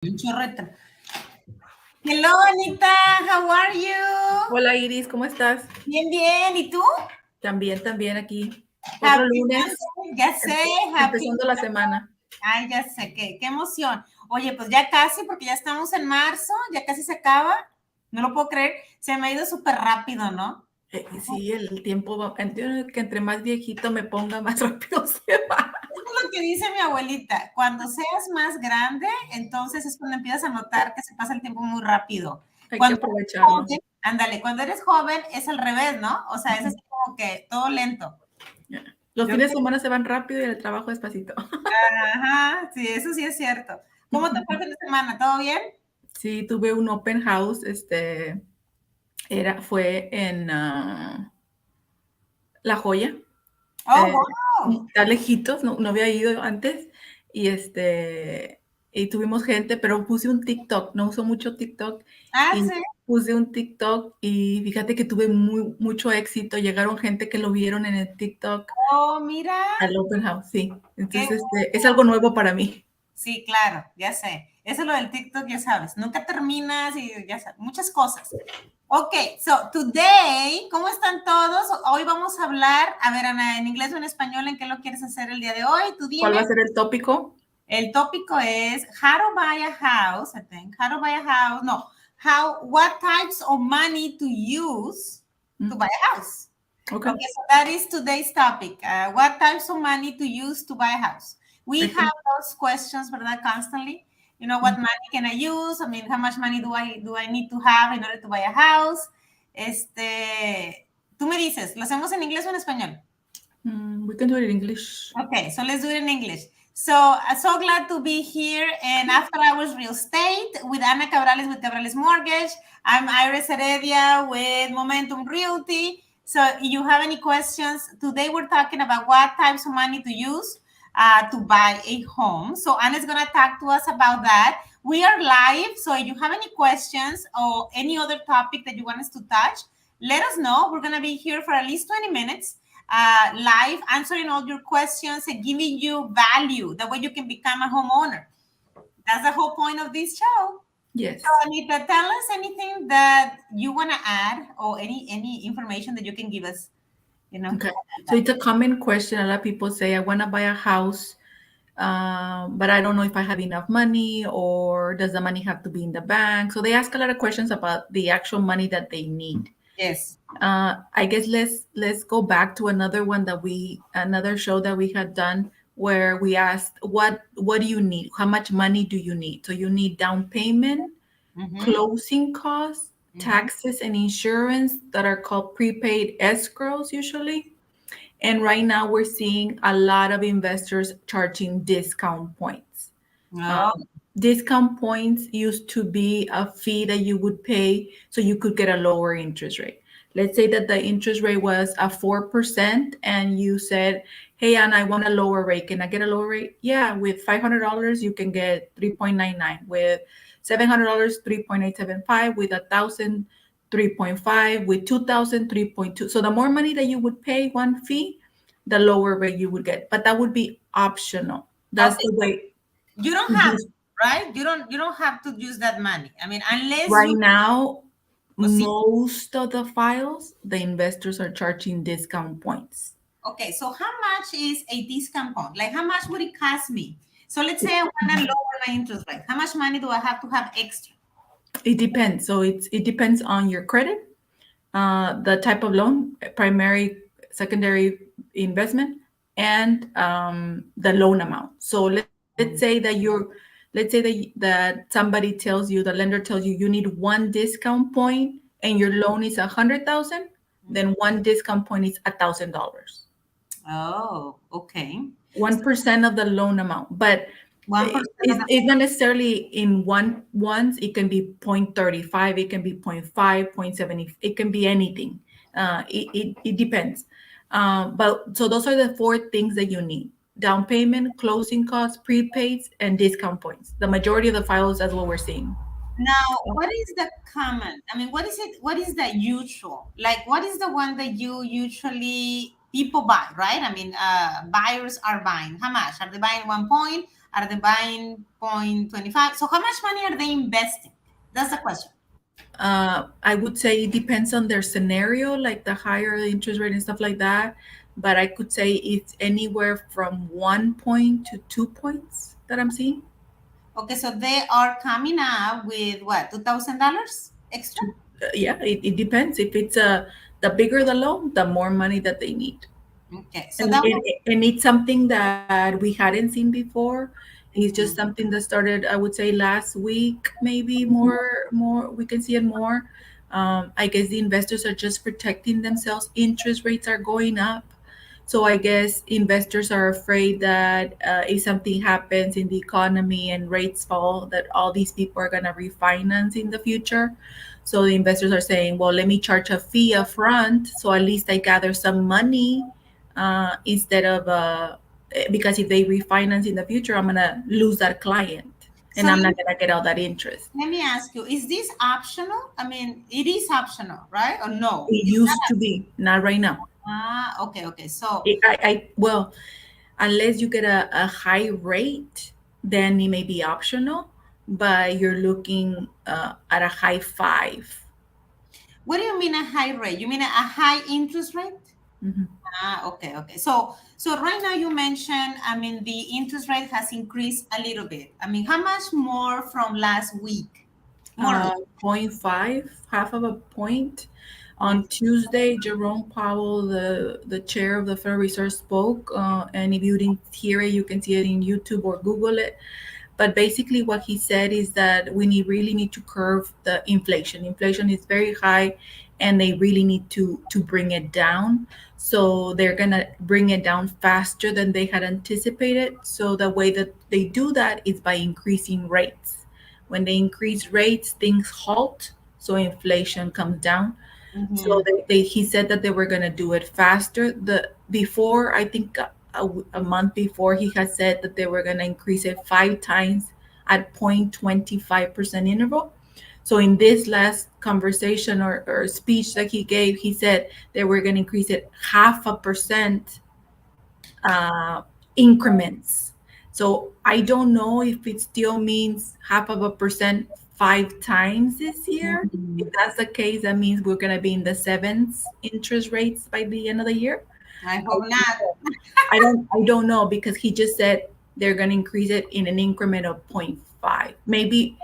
Un chorrito. Hello, Anita, how are you? Hola Iris, ¿cómo estás? Bien, bien. ¿Y tú? También aquí. Otro Happy lunes, Monday. Ya sé, happy. empezando la semana. Ay, ya sé, qué emoción. Oye, pues ya casi, porque ya estamos en marzo, ya casi se acaba. No lo puedo creer. Se me ha ido súper rápido, ¿no? Sí, el tiempo va, entiendo que entre más viejito me ponga, más rápido se va. Eso es lo que dice mi abuelita. Cuando seas más grande, entonces es cuando empiezas a notar que se pasa el tiempo muy rápido. Hay que Cuando eres aprovecharlo. joven, ándale, cuando eres joven es al revés, ¿no? O sea, es así como que todo lento. Los Yo fines de semana se van rápido y el trabajo despacito. Ajá, sí, eso sí es cierto. ¿Cómo te fue el fin de semana? ¿Todo bien? Sí, tuve un open house, fue en La Joya. Oh, Eh, wow. Está lejitos, no había ido antes y y tuvimos gente, pero puse un TikTok, no uso mucho TikTok Ah, y sí. puse un TikTok y fíjate que tuve mucho éxito, llegaron gente que lo vieron en el TikTok Oh, mira. al open house, sí. Qué Entonces, es gusto. algo nuevo para mí. Sí, claro, ya sé. Eso es lo del TikTok, ya sabes. Nunca terminas y ya sabes, muchas cosas. Ok, so today, ¿cómo están todos? Hoy vamos a hablar, a ver, Ana, en inglés o en español, ¿en qué lo quieres hacer el día de hoy? Tú ¿Cuál va dime. a ser el tópico? El tópico es how to buy a house, I think. How to buy a house. No, what types of money to use to buy a house. Okay. Okay, so that is today's topic. What types of money to use to buy a house? We Okay. have those questions, ¿verdad? Constantly. You know, what money can I use? I mean, how much money do I need to have in order to buy a house? Tú me dices, ¿lo hacemos en inglés o en español? We can do it in English. Okay, so let's do it in English. So glad to be here in After Hours Real Estate with Ana Cabrales with Cabrales Mortgage. I'm Irs Heredia with Momentum Realty. So if you have any questions, today we're talking about what types of money to use to buy a home. So Anna's going to talk to us about that. We are live, so if you have any questions or any other topic that you want us to touch, let us know. We're going to be here for at least 20 minutes. Live, answering all your questions and giving you value. That way you can become a homeowner. That's the whole point of this show. Yes. So Anita, tell us anything that you want to add or any information that you can give us. Okay. So it's a common question. A lot of people say, I want to buy a house, but I don't know if I have enough money or does the money have to be in the bank? So they ask a lot of questions about the actual money that they need. Yes. I guess let's go back to another show that we had done where we asked what do you need? How much money do you need? So you need down payment, closing costs, taxes and insurance that are called prepaid escrows usually. And right now we're seeing a lot of investors charging discount points. Oh. Discount points used to be a fee that you would pay so you could get a lower interest rate. Let's say that the interest rate was a 4% and you said, hey, Anna, I want a lower rate. Can I get a lower rate? Yeah, with $500, you can get 3.99. With $700, 3.875. With 1,000, 3.5. With 2,000, 3.2. So the more money that you would pay one fee, the lower rate you would get. But that would be optional. That's Okay. the way. You don't have, right? You don't have to use that money. I mean, unless Right you now, most of the files, the investors are charging discount points. Okay, so how much is a discount point? Like, how much would it cost me? So let's say I want to lower my interest rate. How much money do I have to have extra? It depends. So it depends on your credit, the type of loan, primary, secondary investment, and the loan amount. So let's say that somebody tells you, the lender tells you, you need one discount point, and your loan is 100,000. Then one discount point is $1,000. Oh, okay. 1% of the loan amount, but 1%. it's not necessarily in once. It can be 0.35, it can be 0.5, 0.70, it can be anything. It depends. But so those are the four things that you need: down payment, closing costs, prepaids, and discount points. The majority of the files, that's what we're seeing. Now, what is the common? I mean, what is it? What is the usual? Like, what is the one that you usually people buy, right? I mean, buyers are buying. How much? Are they buying 1 point? Are they buying 0.25? So how much money are they investing? That's the question. I would say it depends on their scenario, like the higher the interest rate and stuff like that. But I could say it's anywhere from 1 point to 2 points that I'm seeing. Okay, so they are coming up with what, $2,000 extra? Yeah, it depends. If it's the bigger the loan, the more money that they need. Okay, so and, that and, was and it's something that we hadn't seen before. It's just mhm. something that started, I would say, last week, maybe more we can see it more. I guess the investors are just protecting themselves. Interest rates are going up, so I guess investors are afraid that if something happens in the economy and rates fall, that all these people are going to refinance in the future. So the investors are saying, well, let me charge a fee up front, so at least I gather some money, instead of because if they refinance in the future, I'm gonna lose that client, So and I'm not gonna get all that interest. let me ask you, is this optional? I mean, it is optional, right? Or no? It It's used not. to be, not right now. Okay, okay. So Well, unless you get a high rate, then it may be optional, but you're looking at a high five. what do you mean a high rate? You mean a high interest rate? Mhm. Okay, okay. So right now you mentioned, I mean, the interest rate has increased a little bit. I mean, how much more from last week? More or less. Point 0.5, half of a point. Point. On Tuesday, Jerome Powell, the chair of the Federal Reserve, spoke. And if you didn't hear it, you can see it in YouTube or Google it. But basically, what he said is that really need to curb the inflation. Inflation is very high, and they really need to bring it down. So they're gonna bring it down faster than they had anticipated. So the way that they do that is by increasing rates. When they increase rates, things halt, so inflation comes down. So Mhm. he said that they were going to do it faster. The before, I think a month before, he had said that they were going to increase it 5 times at 0.25% interval. So in this last conversation or speech that he gave, he said they were going to increase it 0.5% uh, increments. So I don't know if it still means 0.5% 5 times this year. If Mhm. that's the case, that means we're going to be in the sevens interest rates by the end of the year. I I hope don't not. know. I don't know because he just said they're going to increase it in an increment of point 0.5. Maybe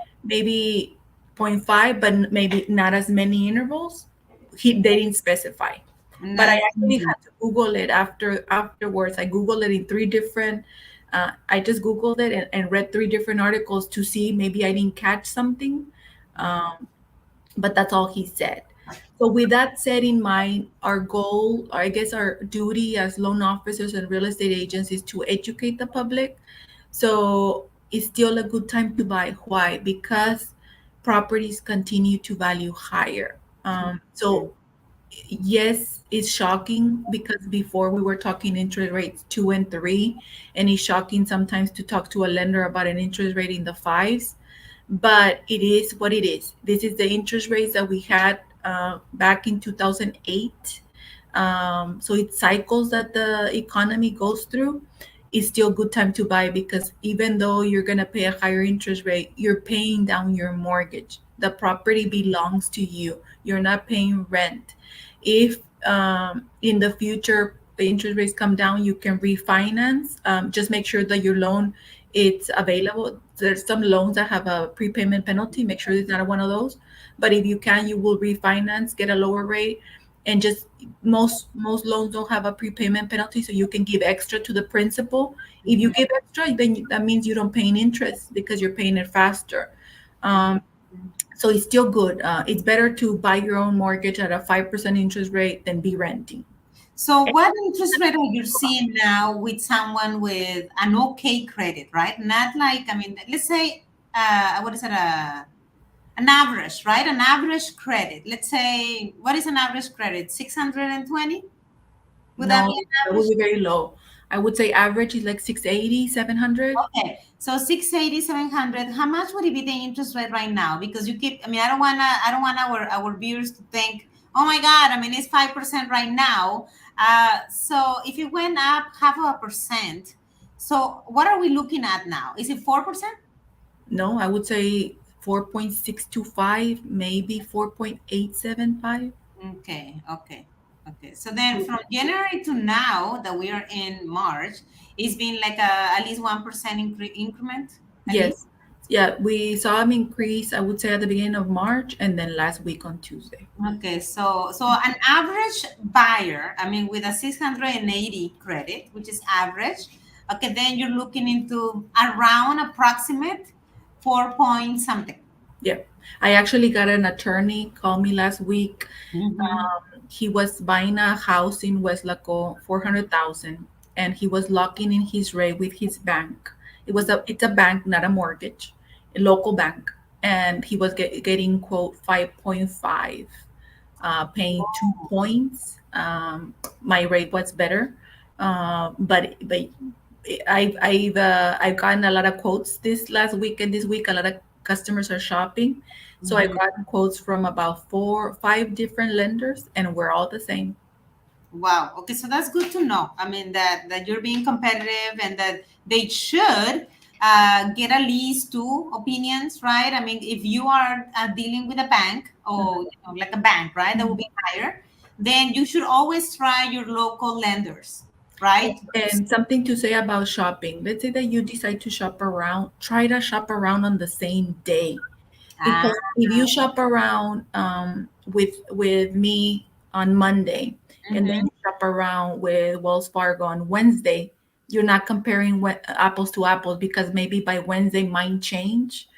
point 0.5, but maybe not as many intervals. They didn't specify. But I Not. actually had to Google it afterwards. I Googled it in three different. I just Googled it and read three different articles to see maybe I didn't catch something. Um, but that's all he said. So, with that said in mind, our goal, I guess our duty as loan officers and real estate agents is to educate the public. So, it's still a good time to buy. Why? Because properties continue to value higher. So, yes, it's shocking because before we were talking interest rates 2 and 3, and it's shocking sometimes to talk to a lender about an interest rate in the fives, but it is what it is. This is the interest rates that we had back in 2008. So it's cycles that the economy goes through. It's still a good time to buy because even though you're going to pay a higher interest rate, you're paying down your mortgage. The property belongs to you. You're not paying rent. If in the future the interest rates come down, you can refinance. Just make sure that your loan it's available. There's some loans that have a prepayment penalty. Make sure it's not one of those. But if you can, you will refinance, get a lower rate, and just most loans don't have a prepayment penalty, so you can give extra to the principal. If you give extra, then that means you don't pay an interest because you're paying it faster. Um, so it's still good. It's better to buy your own mortgage at a 5% interest rate than be renting. So what interest rate are you seeing now with someone with an okay credit, right? Not like, I mean, let's say, what is it, an average, right? An average credit. Let's say, what is an average credit? 620? Would that No, be an that would average? be very low. I would say average is like 680, 700. Okay, so 680, 700. How much would it be the interest rate right now? Because you keep, I mean, I don't want our viewers to think, oh my God, I mean, it's 5% right now. So if it went up half of a percent, So what are we looking at now? Is it 4%? No, I would say 4.625, maybe 4.875. Okay, okay, okay. So then from January to now that we are in March, it's been like at least 1% increment, at least. Yes. Yeah, we saw an increase, I would say, at the beginning of March and then last week on Tuesday. Okay, so an average buyer, I mean, with a 680 credit, which is average, okay, then you're looking into around approximate 4 point something. Yeah. I actually got an attorney call me last week. Mm-hmm. He was buying a house in West Laco, 400,000, and he was locking in his rate with his bank. It's a bank, not a mortgage, a local bank, and he was getting quote 5.5, paying 2 points. My rate was better, but I've gotten a lot of quotes this last week and this week. A lot of customers are shopping, so I Mm-hmm. got quotes from about 5 different lenders, and we're all the same. Wow. Okay, so that's good to know. I mean that you're being competitive and that they should get at least two opinions, right? I mean, if you are dealing with a bank or like a bank, right, that will be higher, then you should always try your local lenders, right? And something to say about shopping. Let's say that you decide to shop around, try to shop around on the same day. Ah, Because if you shop around with me on Monday and then mhm. you shop around with Wells Fargo on Wednesday, you're not comparing apples to apples because maybe by Wednesday mine change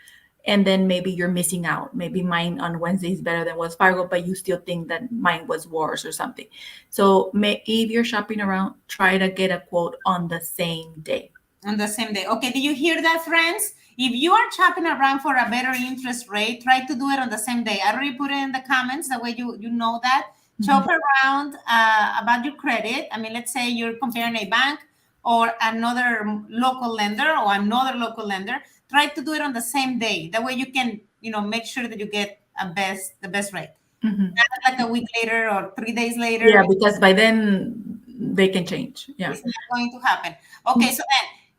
and then maybe you're missing out. Maybe mine on Wednesday is better than Wells Fargo, but you still think that mine was worse or something. So if you're shopping around, try to get a quote on the same day. On the same day. Okay, do you hear that, friends? If you are shopping around for a better interest rate, try to do it on the same day. I already put it in the comments. That way you know that. Mhm. Shop around about your credit. I mean, let's say you're comparing a bank or another local lender or another local lender. Try to do it on the same day. That way you can, make sure that you get the best rate. Mhm. Not like a week later or 3 days later. Yeah, because by then they can change. Yeah. It's not going to happen. Okay,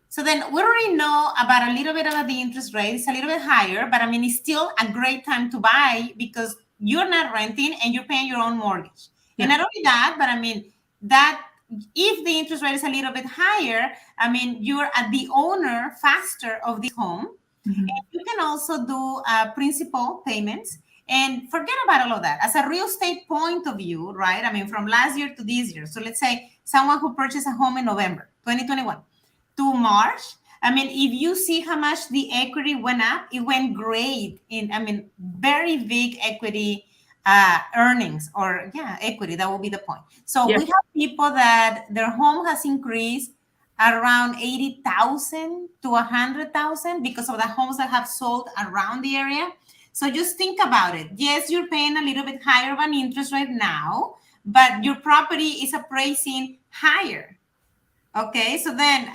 so then we already know about a little bit about the interest rate. It's a little bit higher, but I mean it's still a great time to buy because you're not renting and you're paying your own mortgage. And Yeah. not only that, but I mean that if the interest rate is a little bit higher, I mean you're at the owner faster of this home. Mhm. And you can also do principal payments and forget about all of that. As a real estate point of view, right? I mean, from last year to this year. So let's say someone who purchased a home in November 2021 to March. I mean, if you see how much the equity went up, it went great I mean, very big equity earnings or yeah, equity. That will be the point. So Yeah. we have people that their home has increased around 80,000 to 100,000 because of the homes that have sold around the area. So just think about it. Yes, you're paying a little bit higher of an interest rate now, but your property is appraising higher. Okay, so then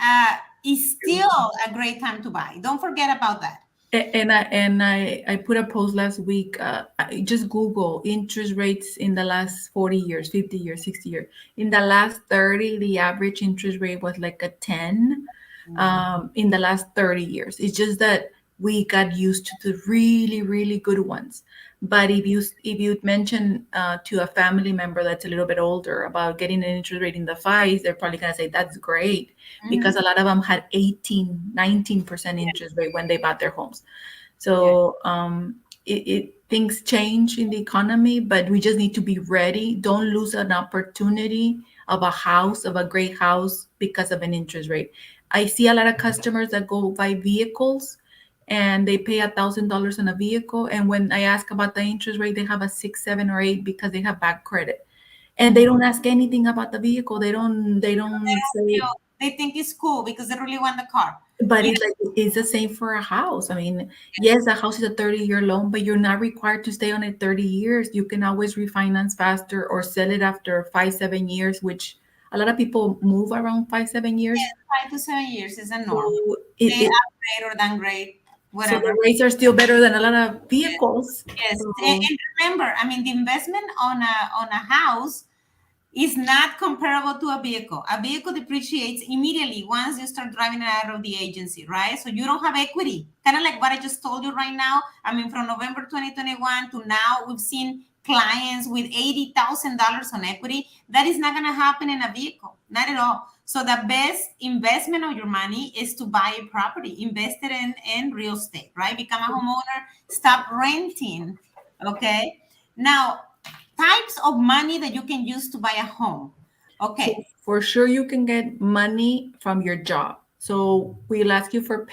it's still a great time to buy. Don't forget about that. And I put a post last week. I just Google interest rates in the last 40 years, 50 years, 60 years. In the last 30, the average interest rate was like a 10. In the last 30 years, it's just that we got used to the really, really good ones. But if you mention to a family member that's a little bit older about getting an interest rate in the fives, they're probably gonna say that's great because Mhm. a lot of them had 18, 19% Yeah, interest rate when they bought their homes. yeah. So things change in the economy, but we just need to be ready. Don't lose an opportunity of a great house because of an interest rate. I see a lot of customers that go buy vehicles and they pay $1,000 on a vehicle. And when I ask about the interest rate, they have a 6, 7, or 8 because they have bad credit. And they Mhm. don't ask anything about the vehicle. They don't say, They think it's cool because they really want the car. but Yeah, it's like it's the same for a house. I mean, yes, a house is a 30-year loan, but you're not required to stay on it 30 years. You can always refinance faster or sell it after 5, 7 years, which a lot of people move around 5, 7 years. 5 to 7 years is a norm. So it, They it upgrade or downgrade, so whatever. the rates are still better than a lot of Yes, vehicles. yes. So And remember, I mean, the investment on a house, is not comparable to a vehicle. A vehicle depreciates immediately once you start driving it out of the agency, right? So you don't have equity. Kind of like what I just told you right now. I mean, from November 2021 to now, we've seen clients with $80,000 on equity. That is not going to happen in a vehicle, not at all. So the best investment of your money is to buy a property, invest it in real estate, right? Become a homeowner, stop renting, okay? Now, types of money that you can use to buy a home. So Okay. for sure you can get money from your job. So we'll ask you for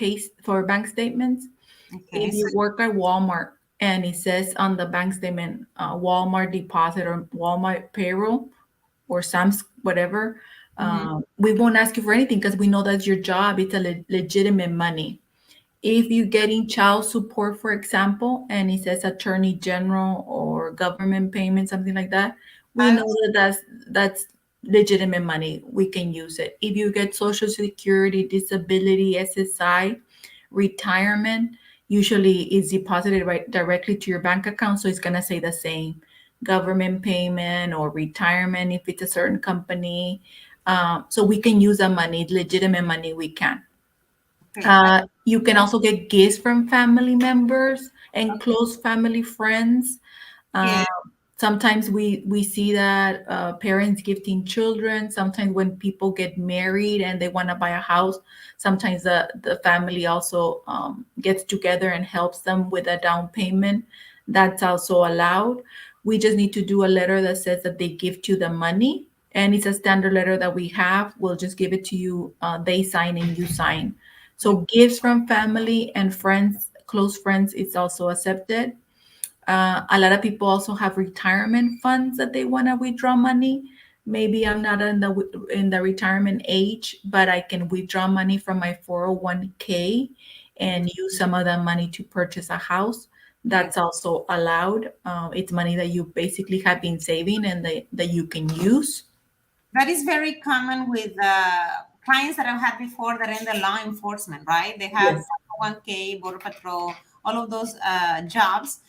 bank statements. Okay. If you So, work at Walmart and it says on the bank statement Walmart deposit or Walmart payroll or Sam's whatever, mhm. we won't ask you for anything because we know that's your job. It's a legitimate money. If you're getting child support, for example, and it says attorney general or government payment, something like that, we know that that's legitimate money. We can use it. If you get social security, disability, SSI, retirement, usually it's deposited right directly to your bank account. So it's gonna say the same government payment or retirement if it's a certain company. So we can use that money, legitimate money. We can. okay. You can also get gifts from family members and close family friends. Yeah. Uh, Sometimes we see that parents gifting children. Sometimes when people get married and they want to buy a house, sometimes the family also gets together and helps them with a down payment. That's also allowed. We just need to do a letter that says that they gift you the money, and it's a standard letter that we have. We'll just give it to you. They sign and you sign. So gifts from family and friends, close friends, it's also accepted. A lot of people also have retirement funds that they want to withdraw money. Maybe I'm not in the retirement age, but I can withdraw money from my 401k and use some of that money to purchase a house. Yes. That's also allowed. It's money that you basically have been saving and that you can use. That is very common with clients that I've had before that are in the law enforcement, right? They have Yes, 1K, Border Patrol, all of those jobs.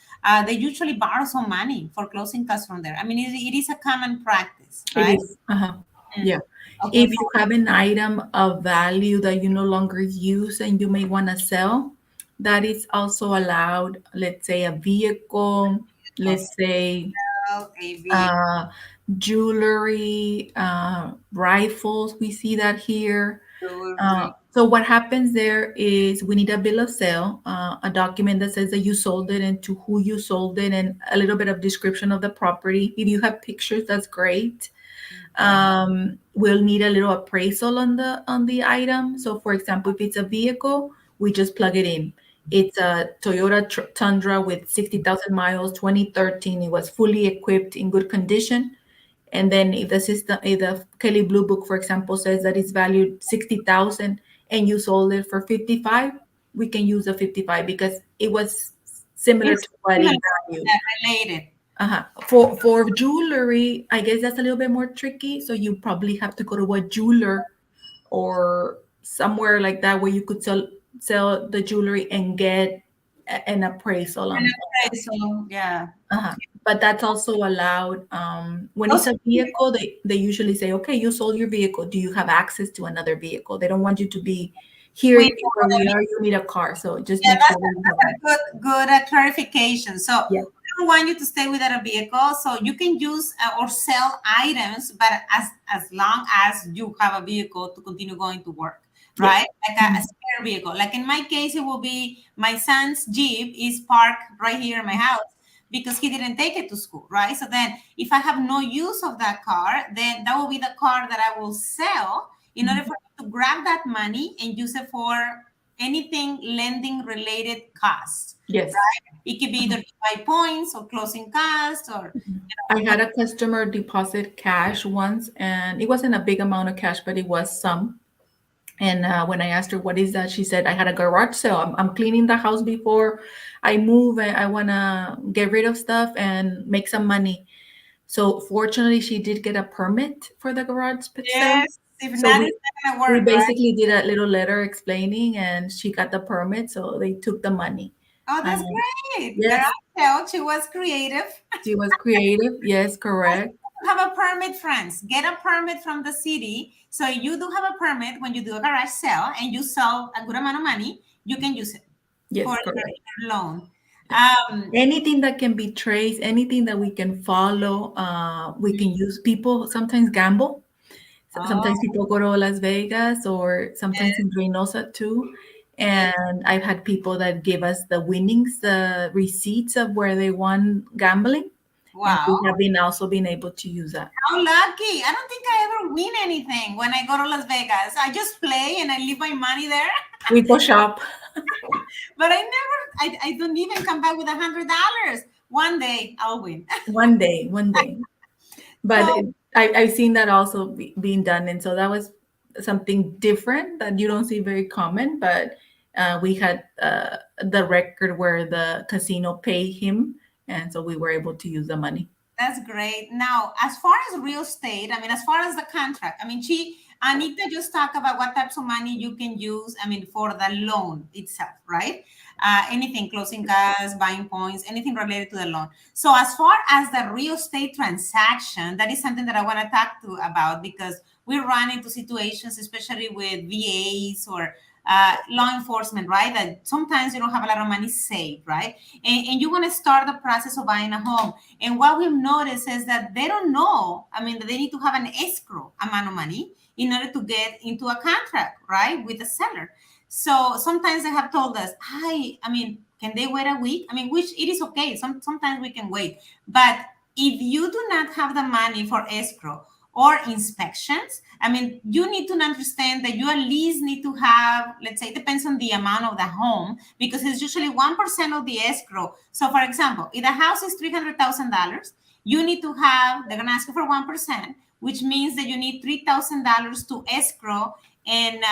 They usually borrow some money for closing costs from there. I mean, it is a common practice, it right? is. Uh-huh. Mm. Yeah. Okay. If you have an item of value that you no longer use and you may want to sell, that is also allowed. Let's say a vehicle, For let's say sale, AV, uh, jewelry, rifles. We see that here. jewelry. So what happens there is we need a bill of sale, a document that says that you sold it and to who you sold it, and a little bit of description of the property. If you have pictures, that's great. We'll need a little appraisal on the item. So, for example, if it's a vehicle, we just plug it in. It's a Toyota Tundra with 60,000 miles, 2013. It was fully equipped in good condition. And then if the Kelly Blue Book, for example, says that it's valued 60,000 and you sold it for 55, we can use the 55 because it was similar It's to what similar, it valued. yeah, related. Uh-huh. For jewelry, I guess that's a little bit more tricky. So you probably have to go to a jeweler or somewhere like that where you could sell the jewelry and get an appraisal And on. appraisal, yeah. Uh-huh. But that's also allowed. When it's Those a vehicle, they usually say, okay, you sold your vehicle. Do you have access to another vehicle? They don't want you to be here we where we are. You need a car. So just Yeah, make sure that you have that's access. a good clarification. So Yeah. we don't want you to stay without a vehicle. So you can use or sell items, but as long as you have a vehicle to continue going to work, Yes. right? Like a spare vehicle. Like in my case, it will be my son's Jeep is parked right here in my house because he didn't take it to school, right? So then if I have no use of that car, then that will be the car that I will sell in order for me to grab that money and use it for anything lending related costs, Yes. right? It could be either to buy points or closing costs or I had a customer deposit cash once, and it wasn't a big amount of cash, but it was some. And when I asked her, what is that? She said, I had a garage sale. I'm cleaning the house before I move, and I want to get rid of stuff and make some money. So fortunately, she did get a permit for the garage sale. yes, if So not, we it's not we gonna work, right? basically did a little letter explaining, and she got the permit. So they took the money. Oh, that's Um, great. yes, Garage sale. She was creative. she was creative. Yes, correct. have a permit, friends. Get a permit from the city. So you do have a permit when you do a garage sale and you sell a good amount of money, you can use it Yes, for correct. your loan. Anything that can be traced, anything that we can follow, we can use. People sometimes gamble. Oh, Sometimes people go to Las Vegas or sometimes in Reynosa too. yeah. And I've had people that give us the winnings, the receipts of where they won gambling. And Wow. we have been also been able to use that. How lucky. I don't think I ever win anything when I go to Las Vegas. I just play and I leave my money there. We go shop But I don't even come back with $100. One day I'll win. one day, one day. But So I've seen that also being done. And so that was something different that you don't see very common. But we had the record where the casino paid him. And so we were able to use the money. that's great. Now, as far as real estate, I mean, as far as the contract, I mean, Anita just talked about what types of money you can use, I mean, for the loan itself, right? Anything, closing costs, buying points, anything related to the loan. So as far as the real estate transaction, that is something that I want to talk to about because we run into situations, especially with VAs or law enforcement, right? That sometimes you don't have a lot of money saved, right? And you want to start the process of buying a home. And what we've noticed is that they don't know, I mean, that they need to have an escrow amount of money in order to get into a contract, right, with the seller. So sometimes they have told us, hi, I mean, can they wait a week? I mean, which it is okay. Sometimes we can wait. But if you do not have the money for escrow or inspections, I mean, you need to understand that you at least need to have, let's say, it depends on the amount of the home, because it's usually 1% of the escrow. So for example, if the house is $300,000, you need to have, they're gonna ask you for 1%, which means that you need $3,000 to escrow and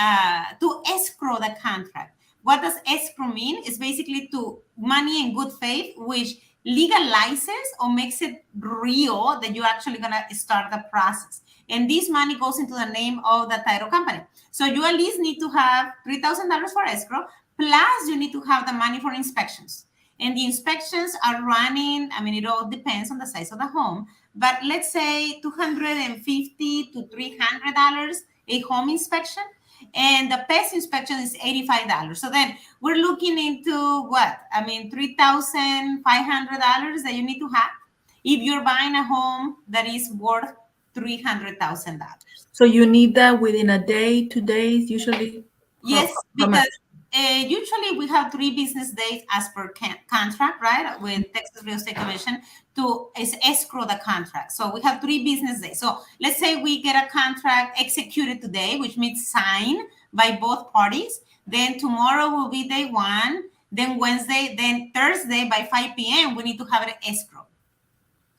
to escrow the contract. What does escrow mean? It's basically to money in good faith, which legalizes or makes it real that you're actually going to start the process. And this money goes into the name of the title company. So you at least need to have $3,000 for escrow, plus you need to have the money for inspections. And the inspections are running, I mean, it all depends on the size of the home, but let's say $250 to $300 a home inspection, and the pest inspection is $85. So then we're looking into what? I mean, $3,500 that you need to have if you're buying a home that is worth $300,000. So you need that within a day, 2 days, usually. Yes, How much? because usually we have 3 business days as per contract, right? With Texas Real Estate Commission to escrow the contract. So we have 3 business days. So let's say we get a contract executed today, which means signed by both parties. Then tomorrow will be day 1. Then Wednesday, then Thursday by 5 p.m. we need to have it escrow.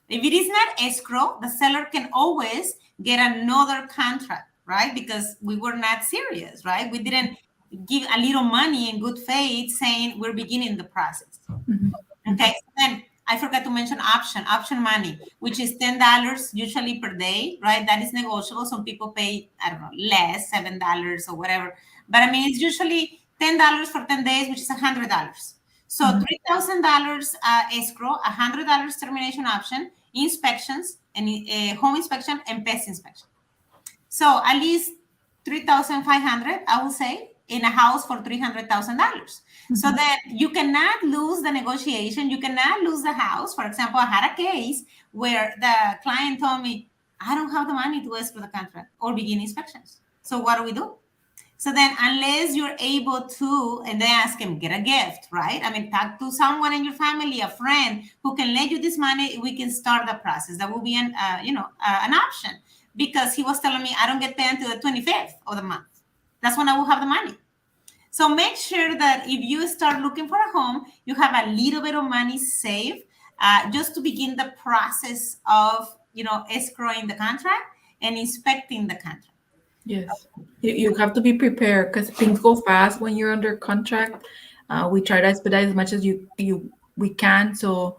If it is not escrow, the seller can always get another contract, right? Because we were not serious, right? We didn't give a little money in good faith saying we're beginning the process. Okay, so then I forgot to mention option money, which is $10 usually per day, right? That is negotiable. Some people pay, I don't know, less, $7 or whatever. But I mean, it's usually $10 for 10 days, which is $100. So $3,000 escrow, $100 termination option, inspections, and home inspection and pest inspection. So at least 3,500, I will say, in a house for $300,000. So that you cannot lose the negotiation. You cannot lose the house. For example, I had a case where the client told me, I don't have the money to escrow the contract or begin inspections. So what do we do? So then unless you're able to, and they ask him, get a gift, right? I mean, talk to someone in your family, a friend who can lend you this money, we can start the process. That will be an option, because he was telling me I don't get paid until the 25th of the month. That's when I will have the money. So make sure that if you start looking for a home, you have a little bit of money saved just to begin the process of, escrowing the contract and inspecting the contract. Yes, you have to be prepared because things go fast when you're under contract. We try to expedite as much as we can. So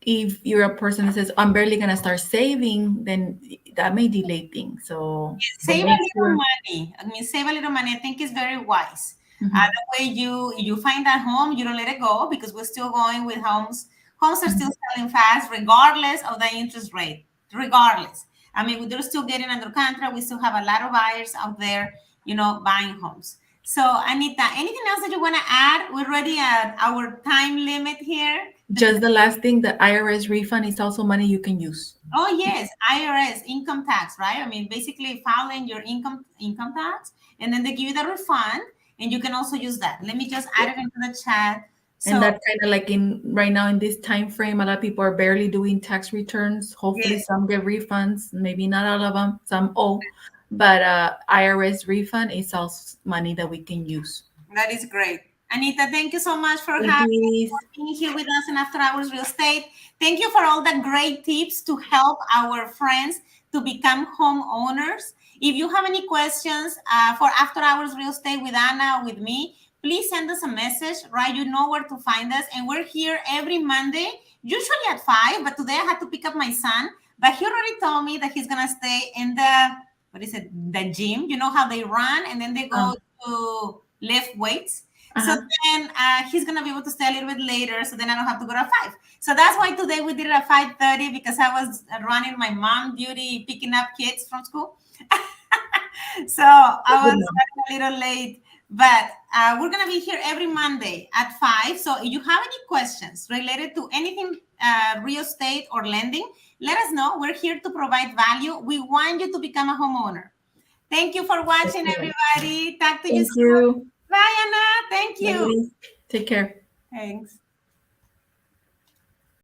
if you're a person that says, I'm barely gonna start saving, then that may delay things. So Save a make little sure. money. I mean, save a little money. I think is very wise. The way you find that home, you don't let it go, because we're still going with homes. Homes are still selling fast, regardless of the interest rate. regardless. I mean, they're still getting under contract. We still have a lot of buyers out there, buying homes. So, Anita, anything else that you want to add? We're already at our time limit here. Just the last thing, the IRS refund is also money you can use. Oh yes, IRS income tax, right? I mean, basically filing your income tax, and then they give you the refund, and you can also use that. Let me just add it into the chat. And So that's kind of like in right now in this time frame, a lot of people are barely doing tax returns. Hopefully, yes, some get refunds. Maybe not all of them. Some owe, but IRS refund is also money that we can use. that is great. Anita, thank you so much for Thank having you, for being here with us in After Hours Real Estate. Thank you for all the great tips to help our friends to become homeowners. If you have any questions for After Hours Real Estate with Anna or with me, please send us a message, right? You know where to find us. And we're here every Monday, usually at 5, but today I had to pick up my son. But he already told me that he's going to stay in what is it, the gym. You know how they run and then they go to lift weights. So uh-huh. then he's gonna be able to stay a little bit later. So then I don't have to go to 5. So that's why today we did it at 5:30 because I was running my mom duty, picking up kids from school. So I was Good. running a little late. But we're gonna be here every Monday at 5. So if you have any questions related to anything real estate or lending, let us know. We're here to provide value. We want you to become a homeowner. Thank you for watching, Excellent. everybody. Talk to you Thank soon. you. Bye, Anna. Thank Bye, you. ladies. Take care. Thanks.